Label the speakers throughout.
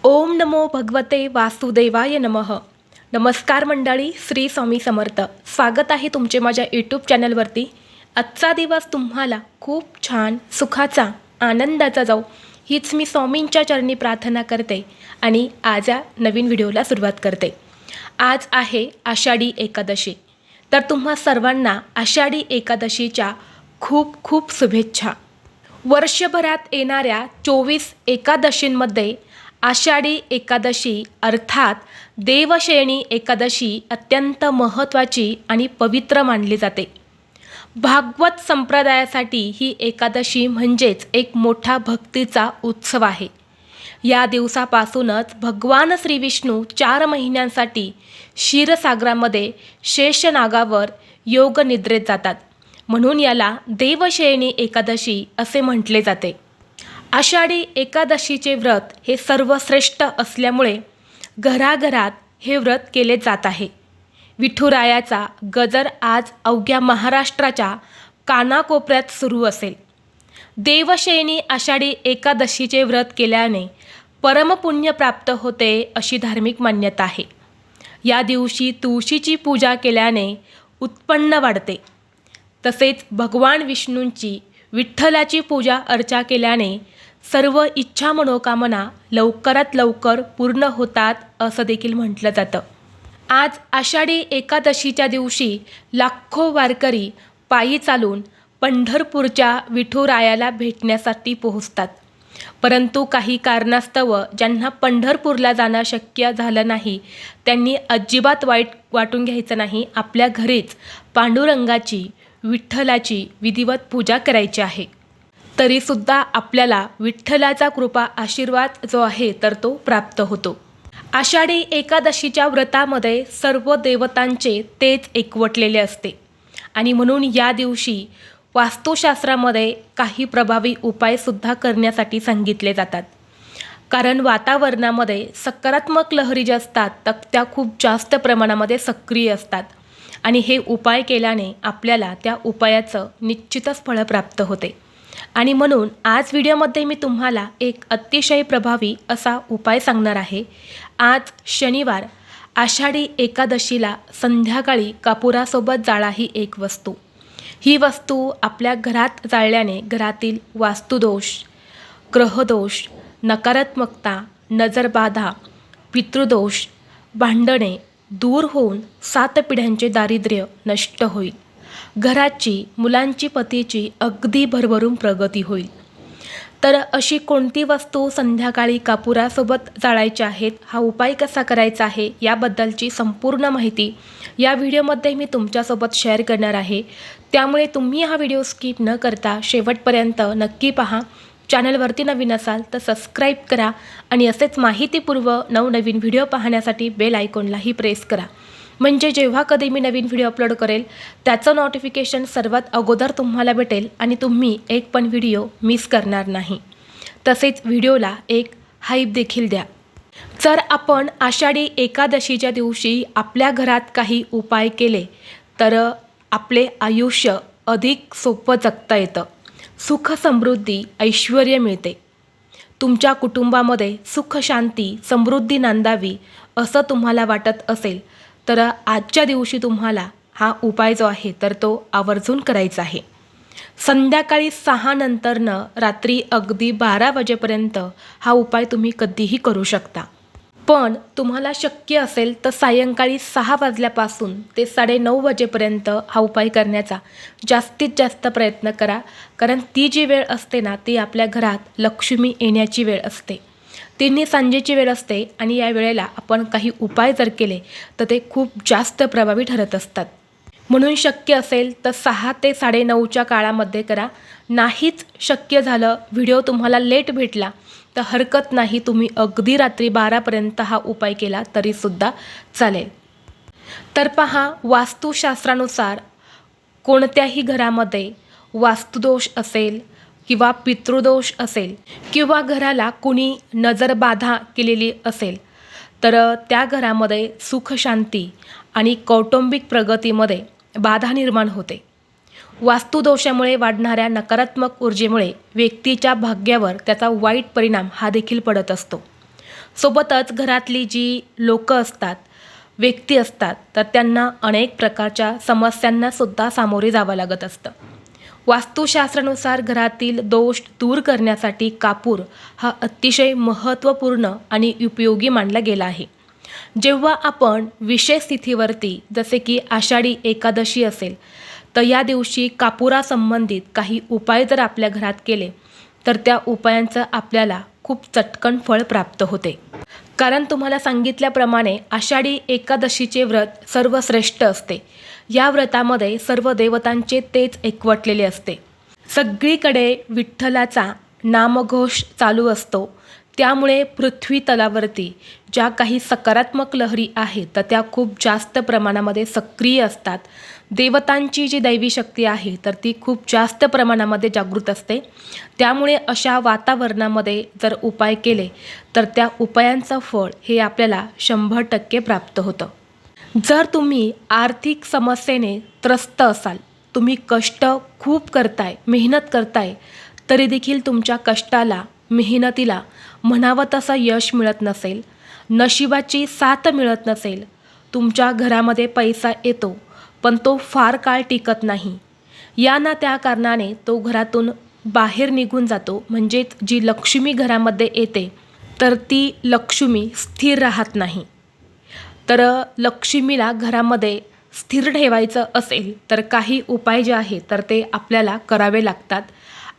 Speaker 1: ओम नमो भगवते वासुदेवाय नमः। नमस्कार मंडळी, श्री स्वामी समर्थ। स्वागत आहे तुमचे माझ्या यूट्यूब चॅनलवरती। आजचा दिवस तुम्हाला खूप छान सुखाचा आनंदाचा जाऊ हीच मी स्वामींच्या चरणी प्रार्थना करते आणि आज या नवीन व्हिडिओला सुरुवात करते। आज आहे आषाढी एकादशी, तर तुम्हा सर्वांना आषाढी एकादशीच्या खूप खूप शुभेच्छा। वर्षभरात येणाऱ्या 24 एकादशींमध्ये आषाढी एकादशी अर्थात देवशयनी एकादशी अत्यंत महत्त्वाची आणि पवित्र मानली जाते। भागवत संप्रदायासाठी ही एकादशी म्हणजेच एक मोठा भक्तीचा उत्सव आहे। या दिवसापासूनच भगवान श्री विष्णू 4 महिन्यांसाठी क्षीरसागरामध्ये शेषनागावर योग निद्रेत जातात, म्हणून याला देवशयनी एकादशी असे म्हटले जाते। आषाढी एकादशीचे व्रत हे सर्वश्रेष्ठ असल्यामुळे घराघरात हे व्रत केले जात आहे। विठुरायाचा गजर आज अवघ्या महाराष्ट्राच्या कानाकोपऱ्यात सुरू असेल। देवशयनी आषाढी एकादशीचे व्रत केल्याने परमपुण्य प्राप्त होते अशी धार्मिक मान्यता आहे। या दिवशी तुळशीची पूजा केल्याने उत्पन्न वाढते, तसेच भगवान विष्णूंची विठ्ठलाची पूजा अर्चा केल्याने सर्व इच्छा मनोकामना लवकरात लवकर पूर्ण होतात असं देखील म्हटलं जातं। आज आषाढी एकादशीच्या दिवशी लाखो वारकरी पायी चालून पंढरपूरच्या विठुरायाला भेटण्यासाठी पोहोचतात, परंतु काही कारणास्तव ज्यांना पंढरपूरला जाणं शक्य झालं नाही त्यांनी अजिबात वाईट वाटून घ्यायचं नाही। आपल्या घरीच पांडुरंगाची विठ्ठलाची विधिवत पूजा करायची आहे, तरीसुद्धा आपल्याला विठ्ठलाचा कृपा आशीर्वाद जो आहे तर तो प्राप्त होतो। आषाढी एकादशीच्या व्रतामध्ये सर्व देवतांचे तेज एकवटलेले असते आणि म्हणून या दिवशी वास्तुशास्त्रामध्ये काही प्रभावी उपायसुद्धा करण्यासाठी सांगितले जातात। कारण वातावरणामध्ये सकारात्मक लहरी ज्या असतात तर त्या खूप जास्त प्रमाणामध्ये सक्रिय असतात आणि हे उपाय केल्याने आपल्याला त्या उपायाचं निश्चितच फळ प्राप्त होते। आणि म्हणून आज व्हिडिओमध्ये मी तुम्हाला एक अतिशय प्रभावी असा उपाय सांगणार आहे। आज शनिवार आषाढी एकादशीला संध्याकाळी कापुरासोबत जाळा ही एक वस्तू। ही वस्तू आपल्या घरात जाळल्याने घरातील वास्तुदोष, ग्रहदोष, नकारात्मकता, नजरबाधा, पितृदोष, भांडणे दूर होऊन 7 पिढ्यांचे दारिद्र्य नष्ट होईल। घराची, मुलांची, पतीची अगदी भरभरून प्रगती होईल। तर अशी कोणती वस्तू संध्याकाळी कापुरासोबत जाळायची आहेत, हा उपाय कसा करायचा आहे याबद्दलची संपूर्ण माहिती या व्हिडिओमध्ये मी तुमच्यासोबत शेअर करणार आहे। त्यामुळे तुम्ही हा व्हिडिओ स्किप न करता शेवटपर्यंत नक्की पहा। चॅनलवरती नवीन असाल तर सबस्क्राईब करा आणि असेच माहितीपूर्व नवनवीन व्हिडिओ पाहण्यासाठी बेल आयकॉनलाही प्रेस करा, म्हणजे जेव्हा कधी मी नवीन व्हिडिओ अपलोड करेल त्याचं नोटिफिकेशन सर्वात अगोदर तुम्हाला भेटेल आणि तुम्ही एक पण व्हिडिओ मिस करणार नाही। तसेच व्हिडिओला एक हाईप देखील द्या। जर आपण आषाढी एकादशीच्या दिवशी आपल्या घरात काही उपाय केले तर आपले आयुष्य अधिक सोपं जगता येतं, सुख समृद्धी ऐश्वर्य मिळते। तुमच्या कुटुंबामध्ये सुख शांती समृद्धी नांदावी असं तुम्हाला वाटत असेल तर आजच्या दिवशी तुम्हाला हा उपाय जो आहे तर तो आवर्जून करायचा आहे। संध्याकाळी 6 नंतरनं रात्री अगदी 12 वाजेपर्यंत हा उपाय तुम्ही कधीही करू शकता, पण तुम्हाला शक्य असेल तर सायंकाळी 6 वाजल्यापासून ते 9:30 वाजेपर्यंत हा उपाय करण्याचा जास्तीत जास्त प्रयत्न करा। कारण ती जी वेळ असते ना ती आपल्या घरात लक्ष्मी येण्याची वेळ असते, तिन्ही सांजेची वेळ असते आणि या वेळेला आपण काही उपाय जर केले तर ते खूप जास्त प्रभावी ठरत असतात। म्हणून शक्य असेल तर 6 ते 9:30च्या काळामध्ये करा। नाहीच शक्य झालं, व्हिडिओ तुम्हाला लेट भेटला तर हरकत नाही, तुम्ही अगदी रात्री 12पर्यंत हा उपाय केला तरीसुद्धा चालेल। तर पहा, वास्तुशास्त्रानुसार कोणत्याही घरामध्ये वास्तुदोष असेल किंवा पितृदोष असेल किंवा घराला कुणी नजरबाधा केलेली असेल तर त्या घरामध्ये सुख शांती आणि कौटुंबिक प्रगतीमध्ये बाधा निर्माण होते। वास्तुदोषामुळे वाढणाऱ्या नकारात्मक ऊर्जेमुळे व्यक्तीच्या भाग्यावर त्याचा वाईट परिणाम हा देखील पडत असतो। सोबतच घरातली जी लोकं असतात, व्यक्ती असतात, तर त्यांना अनेक प्रकारच्या समस्यांनासुद्धा सामोरे जावं लागत असतं. वास्तुशास्त्रानुसार घरातील दोष दूर करण्यासाठी कापूर हा अतिशय महत्त्वपूर्ण आणि उपयोगी मानला गेला आहे. जेव्हा आपण विशेष तिथीवरती जसे की आषाढी एकादशी असेल, तर या दिवशी कापुरासंबंधित काही उपाय जर आपल्या घरात केले, तर त्या उपायांचं आपल्याला खूप चटकन फळ प्राप्त होते. कारण तुम्हाला सांगितल्याप्रमाणे आषाढी एकादशीचे व्रत सर्वश्रेष्ठ असते. या व्रतामध्ये सर्व देवतांचे तेज एकवटलेले असते. सगळीकडे विठ्ठलाचा नामघोष चालू असतो. त्यामुळे पृथ्वी तलावरती ज्या काही सकारात्मक लहरी आहेत तर त्या खूप जास्त प्रमाणामध्ये सक्रिय असतात. देवतांची जी दैवी शक्ती आहे तर ती खूप जास्त प्रमाणामध्ये जागृत असते. त्यामुळे अशा वातावरणामध्ये जर उपाय केले तर त्या उपायांचं फळ हे आपल्याला 100% प्राप्त होतं. जर तुम्ही आर्थिक समस्येने त्रस्त असाल, तुम्ही कष्ट खूप करताय, मेहनत करताय, तरी देखील तुमच्या कष्टाला, मेहनतीला म्हणावं तसं यश मिळत नसेल, नशिबाची साथ मिळत नसेल, तुमच्या घरामध्ये पैसा येतो पण तो फार काळ टिकत नाही, या ना त्या कारणाने तो घरातून बाहेर निघून जातो, म्हणजेच जी लक्ष्मी घरामध्ये येते तर ती लक्ष्मी स्थिर राहत नाही. तर लक्ष्मीला घरामध्ये स्थिर ठेवायचं असेल तर काही उपाय जे आहेत तर ते आपल्याला करावे लागतात.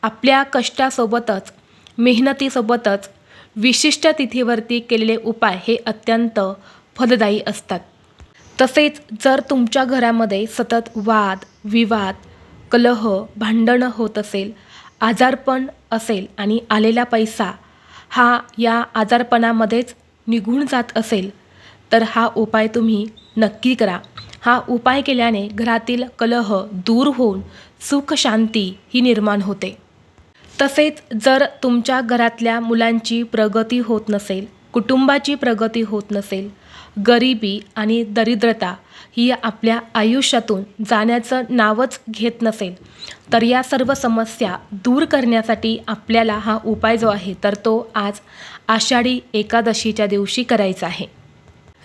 Speaker 1: आपल्या कष्टासोबतच मेहनतीसोबतच विशिष्ट तिथीवरती केलेले उपाय हे अत्यंत फलदायी असतात. तसेच जर तुमच्या घरामध्ये सतत वाद, विवाद, कलह, भांडणं होत असेल, आजारपण असेल आणि आलेला पैसा हा या आजारपणामध्येच निघून जात असेल, तर हा उपाय तुम्ही नक्की करा. हा उपाय केल्याने घरातील कलह दूर होऊन सुख शांती ही निर्माण होते. तसेच जर तुमच्या घरातल्या मुलांची प्रगती होत नसेल, कुटुंबाची प्रगती होत नसेल, गरिबी आणि दरिद्रता ही आपल्या आयुष्यातून जाण्याचं नावच घेत नसेल, तर या सर्व समस्या दूर करण्यासाठी आपल्याला हा उपाय जो आहे तर तो आज आषाढी एकादशीच्या दिवशी करायचा आहे.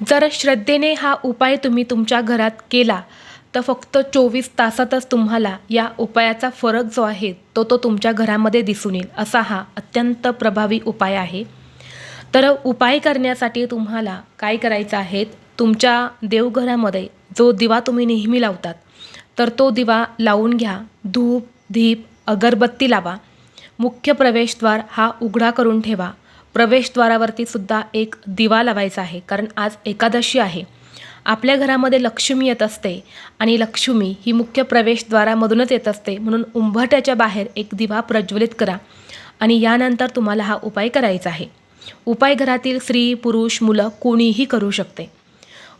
Speaker 1: जर श्रद्धेने हा उपाय तुम्ही तुमच्या घरात केला तर फक्त 24 तासातच तुम्हाला या उपायाचा फरक जो आहे तो तुमच्या घरामध्ये दिसून येईल. असा हा अत्यंत प्रभावी उपाय आहे. तर उपाय करण्यासाठी तुम्हाला काय करायचं आहे, तुमच्या देवघरामध्ये जो दिवा तुम्ही नेहमी लावतात तर तो दिवा लावून घ्या. धूप, दीप, अगरबत्ती लावा. मुख्य प्रवेशद्वार हा उघडा करून ठेवा. प्रवेशद्वारावरती सुद्धा एक दिवा लावायचा आहे, कारण आज एकादशी आहे. आपल्या घरामध्ये लक्ष्मी येत असते आणि लक्ष्मी ही मुख्य प्रवेशद्वारामधूनच येत असते, म्हणून उंबरठ्याच्या बाहेर एक दिवा प्रज्वलित करा आणि यानंतर तुम्हाला हा उपाय करायचा आहे. उपाय घरातील स्त्री, पुरुष, मुलं कोणीही करू शकते.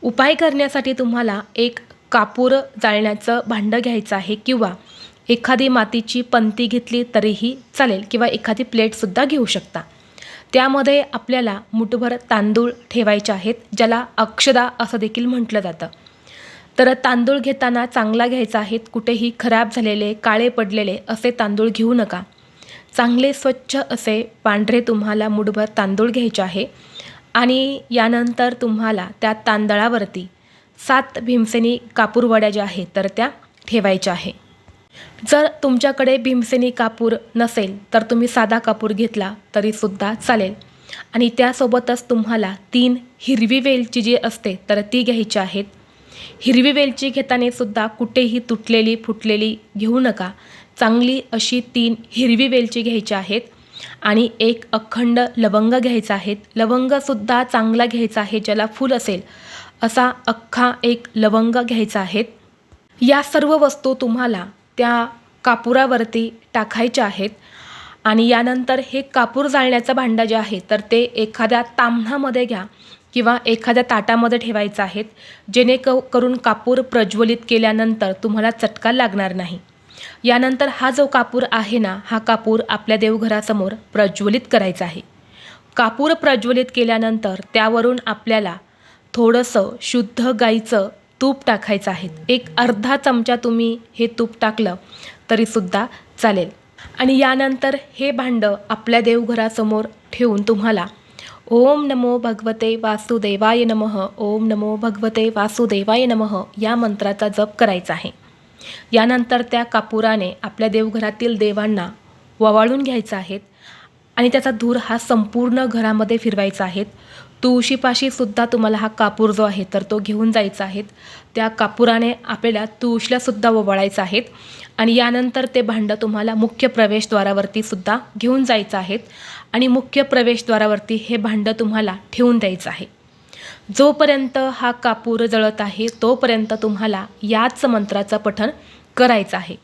Speaker 1: उपाय करण्यासाठी तुम्हाला एक कापूर जाळण्याचं भांडं घ्यायचं आहे किंवा एखादी मातीची पंती घेतली तरीही चालेल किंवा एखादी प्लेटसुद्धा घेऊ शकता. त्यामध्ये आपल्याला मुठभर तांदूळ ठेवायचे आहेत, ज्याला अक्षदा असं देखील म्हटलं जातं. तर तांदूळ घेताना चांगला घ्यायचा आहे. कुठेही खराब झालेले, काळे पडलेले असे तांदूळ घेऊ नका. चांगले स्वच्छ असे पांढरे तुम्हाला मुठभर तांदूळ घ्यायचे आहे आणि यानंतर तुम्हाला त्या तांदळावरती 7 भीमसेनी कापूरवड्या ज्या आहेत तर त्या ठेवायच्या आहे. जर तुमच्याकडे भीमसेनी कापूर नसेल तर तुम्ही साधा कापूर घेतला तरीसुद्धा चालेल आणि त्यासोबतच तुम्हाला 3 हिरवी वेलची जी असते तर ती घ्यायची आहेत. हिरवी वेलची घेताना सुद्धा कुठेही तुटलेली फुटलेली घेऊ नका. चांगली अशी 3 हिरवी वेलची घ्यायची आहेत आणि एक अखंड लवंग घ्यायचा आहे. लवंगसुद्धा चांगला घ्यायचा आहे, ज्याला फूल असेल असा अख्खा एक लवंग घ्यायचा आहे. या सर्व वस्तू तुम्हाला त्या कापुरावरती टाकायच्या आहेत आणि यानंतर हे कापूर जाळण्याचं भांडं जे आहे तर ते एखाद्या ताम्हणामध्ये घ्या किंवा एखाद्या ताटामध्ये ठेवायचं आहे, जेणेकरून कापूर प्रज्वलित केल्यानंतर तुम्हाला चटका लागणार नाही. यानंतर हा जो कापूर आहे ना, हा कापूर आपल्या देवघरासमोर प्रज्वलित करायचा आहे. कापूर प्रज्वलित केल्यानंतर त्यावरून आपल्याला थोडंसं शुद्ध गाईचं तूप टाकायचं आहे. एक अर्धा चमचा तुम्ही हे तूप टाकलं तरीसुद्धा चालेल आणि यानंतर हे भांडं आपल्या देवघरासमोर ठेवून तुम्हाला ओम नमो भगवते वासुदेवाय नमः. ओम नमो भगवते वासुदेवाय नमः या मंत्राचा जप करायचा आहे. यानंतर त्या कापुराने आपल्या देवघरातील देवांना ववाळून घ्यायचा आहे आणि त्याचा धूर हा संपूर्ण घरामध्ये फिरवायचा आहे. तुळशीपाशी सुद्धा तुम्हाला हा कापूर जो आहे तर तो घेऊन जायचा आहे. त्या कापुराने आपल्याला तुळशीलासुद्धा ओवाळायचं आहे आणि यानंतर ते भांडं तुम्हाला मुख्य प्रवेशद्वारावरती सुद्धा घेऊन जायचं आहे आणि मुख्य प्रवेशद्वारावरती हे भांडं तुम्हाला ठेवून द्यायचं आहे. जोपर्यंत हा कापूर जळत आहे तोपर्यंत तुम्हाला याच मंत्राचं पठण करायचं आहे.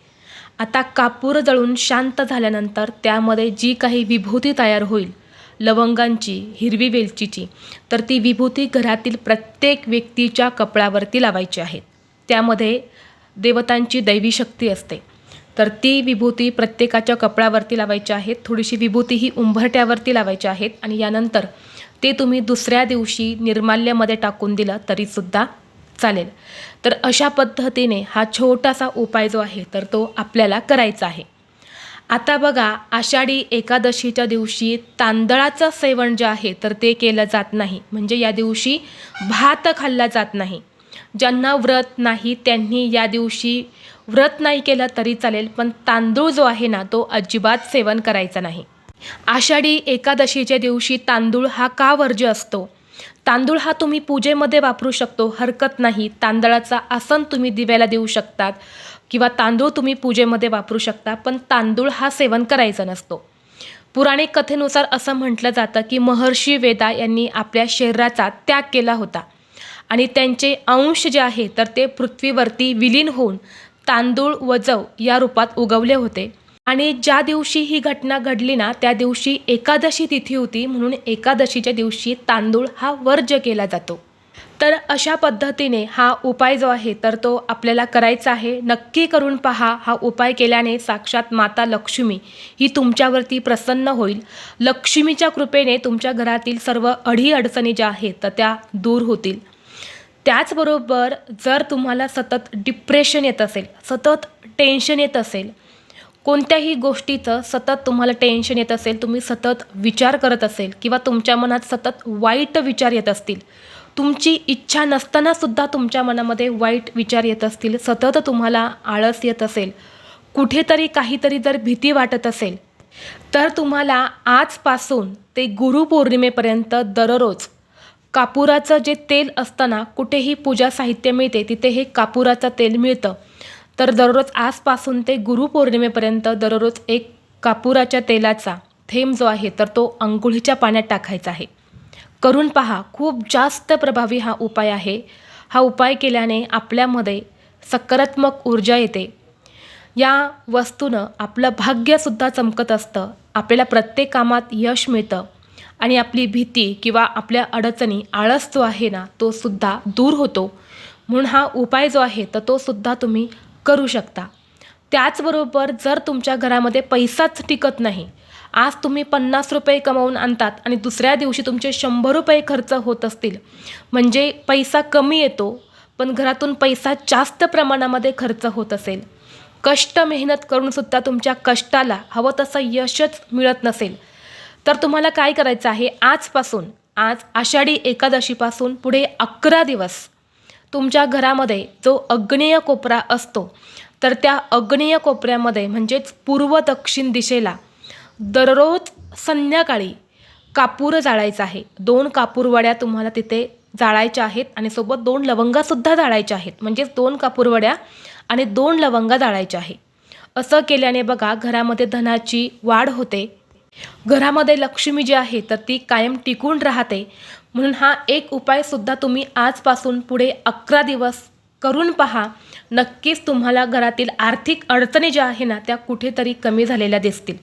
Speaker 1: आता कापूर जळून शांत झाल्यानंतर त्यामध्ये जी काही विभूती तयार होईल, लवंगांची, हिरवी वेलचीची, तर ती विभूती घरातील प्रत्येक व्यक्तीच्या कपाळावरती लावायची आहे. त्यामध्ये देवतांची दैवी शक्ती असते, तर ती विभूती प्रत्येकाच्या कपाळावरती लावायची आहे. थोडीशी विभूती ही उंबरट्यावरती लावायची आहेत आणि यानंतर ते तुम्ही दुसऱ्या दिवशी निर्माल्यामध्ये टाकून दिलं तरीसुद्धा चालेल. तर अशा पद्धतीने हा छोटासा उपाय जो आहे तर तो आपल्याला करायचा आहे. आता बघा, आषाढी एकादशीच्या दिवशी तांदळाचं सेवन जे आहे तर ते केलं जात नाही. म्हणजे या दिवशी भात खाल्ला जात नाही. ज्यांना व्रत नाही त्यांनी या दिवशी व्रत नाही केलं तरी चालेल, पण तांदूळ जो आहे ना तो अजिबात सेवन करायचा नाही. आषाढी एकादशीच्या दिवशी तांदूळ हा का वर्ज्य असतो? तांदूळ हा तुम्ही पूजेमध्ये वापरू शकतो, हरकत नाही. तांदळाचा आसन तुम्ही दिव्याला देऊ शकतात किंवा तांदूळ तुम्ही पूजेमध्ये वापरू शकता, पण तांदूळ हा सेवन करायचा नसतो. पुराणिक कथेनुसार असं म्हटलं जातं की महर्षी वेदा यांनी आपल्या शरीराचा त्याग केला होता आणि त्यांचे अंश जे आहे तर ते पृथ्वीवरती विलीन होऊन तांदूळ व जव या रूपात उगवले होते. आणि ज्या दिवशी ही घटना घडली ना त्या दिवशी एकादशी तिथी होती, म्हणून एकादशीच्या दिवशी तांदूळ हा वर्ज्य केला जातो. तर अशा पद्धतीने हा उपाय जो आहे तर तो आपल्याला करायचा आहे. नक्की करून पहा. हा उपाय केल्याने साक्षात माता लक्ष्मी ही तुमच्यावरती प्रसन्न होईल. लक्ष्मीच्या कृपेने तुमच्या घरातील सर्व अडीअडचणी ज्या आहेत तर त्या दूर होतील. त्याचबरोबर जर तुम्हाला सतत डिप्रेशन येत असेल, सतत टेन्शन येत असेल, कोणत्याही गोष्टीचं सतत तुम्हाला टेन्शन येत असेल, तुम्ही सतत विचार करत असेल किंवा तुमच्या मनात सतत वाईट विचार येत असतील, तुमची इच्छा नसतानासुद्धा तुमच्या मनामध्ये वाईट विचार येत असतील, सतत तुम्हाला आळस येत असेल, कुठेतरी काहीतरी जर भीती वाटत असेल, तर तुम्हाला आजपासून ते गुरुपौर्णिमेपर्यंत दररोज कापुराचं जे तेल असतं ना, कुठेही पूजा साहित्य मिळते तिथे हे कापुराचं तेल मिळतं. तर दररोज आजपासून ते गुरुपौर्णिमेपर्यंत दररोज एक कापुराच्या तेलाचा थेंब जो आहे तर तो अंघोळीच्या पाण्यात टाकायचा आहे. करून पहा. खूप जास्त प्रभावी हा उपाय आहे. हा उपाय केल्याने आपल्यामध्ये सकारात्मक ऊर्जा येते. या वस्तूनं आपलं भाग्यसुद्धा चमकत असतं. आपल्याला प्रत्येक कामात यश मिळतं आणि आपली भीती किंवा आपल्या अडचणी, आळस जो आहे ना तो सुद्धा दूर होतो. म्हणून हा उपाय जो आहे तर तो सुद्धा तुम्ही करू शकता. त्याचबरोबर जर तुमच्या घरामध्ये पैसाच टिकत नाही, आज तुम्ही 50 रुपये कमावून आणतात आणि दुसऱ्या दिवशी तुमचे 100 रुपये खर्च होत असतील, म्हणजे पैसा कमी येतो पण घरातून पैसा जास्त प्रमाणामध्ये खर्च होत असेल, कष्ट मेहनत करूनसुद्धा तुमच्या कष्टाला हवं तसं यशच मिळत नसेल, तर तुम्हाला काय करायचं आहे? आज आषाढी एकादशीपासून पुढे 11 दिवस तुमच्या घरामध्ये जो आग्नेय कोपरा असतो तर त्या आग्नेय कोपऱ्यामध्ये म्हणजेच पूर्व दक्षिण दिशेला दररोज संध्याकाळी कापूर जाळायचा आहे. 2 कापूरवड्या तुम्हाला तिथे जाळायच्या आहेत आणि सोबत 2 लवंगासुद्धा जाळायच्या आहेत. म्हणजेच 2 कापूरवड्या आणि 2 लवंगा जाळायच्या आहे. असं केल्याने बघा घरामध्ये धनाची वाढ होते, घरामध्ये लक्ष्मी जी आहे तर ती कायम टिकून राहते. म्हणून हा एक उपायसुद्धा तुम्ही आजपासून पुढे 11 दिवस करून पहा. नक्कीच तुम्हाला घरातील आर्थिक अडचणी ज्या आहे ना त्या कुठेतरी कमी झालेल्या दिसतील.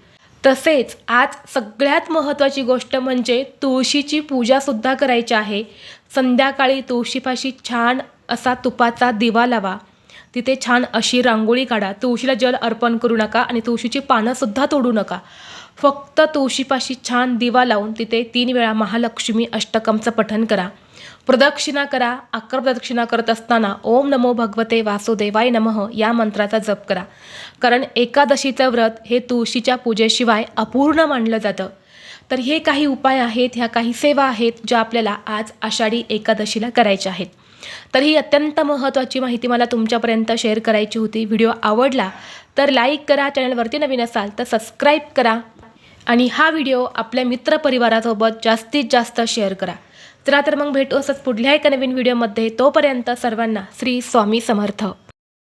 Speaker 1: तसेच आज सगळ्यात महत्त्वाची गोष्ट म्हणजे तुळशीची पूजासुद्धा करायची आहे. संध्याकाळी तुळशीपाशी छान असा तुपाचा दिवा लावा, तिथे छान अशी रांगोळी काढा. तुळशीला जल अर्पण करू नका आणि तुळशीची पानंसुद्धा तोडू नका. फक्त तुळशीपाशी छान दिवा लावून तिथे 3 वेळा महालक्ष्मी अष्टकमचं पठण करा. प्रदक्षिणा करा. 11 प्रदक्षिणा करत असताना ओम नमो भगवते वासुदेवाय नमः या मंत्राचा जप करा. कारण एकादशीचं व्रत हे तुळशीच्या पूजेशिवाय अपूर्ण मानलं जातं. तर हे काही उपाय आहेत, ह्या काही सेवा आहेत ज्या आपल्याला आज आषाढी एकादशीला करायच्या आहेत. तर ही अत्यंत महत्त्वाची माहिती मला तुमच्यापर्यंत शेअर करायची होती. व्हिडिओ आवडला तर लाईक करा, चॅनलवरती नवीन असाल तर सबस्क्राईब करा आणि हा व्हिडिओ आपल्या मित्रपरिवारासोबत जास्तीत जास्त शेअर करा. चला तर मग भेटू असंच पुढल्या एका नवीन व्हिडिओमध्ये. तोपर्यंत सर्वांना श्री स्वामी समर्थ.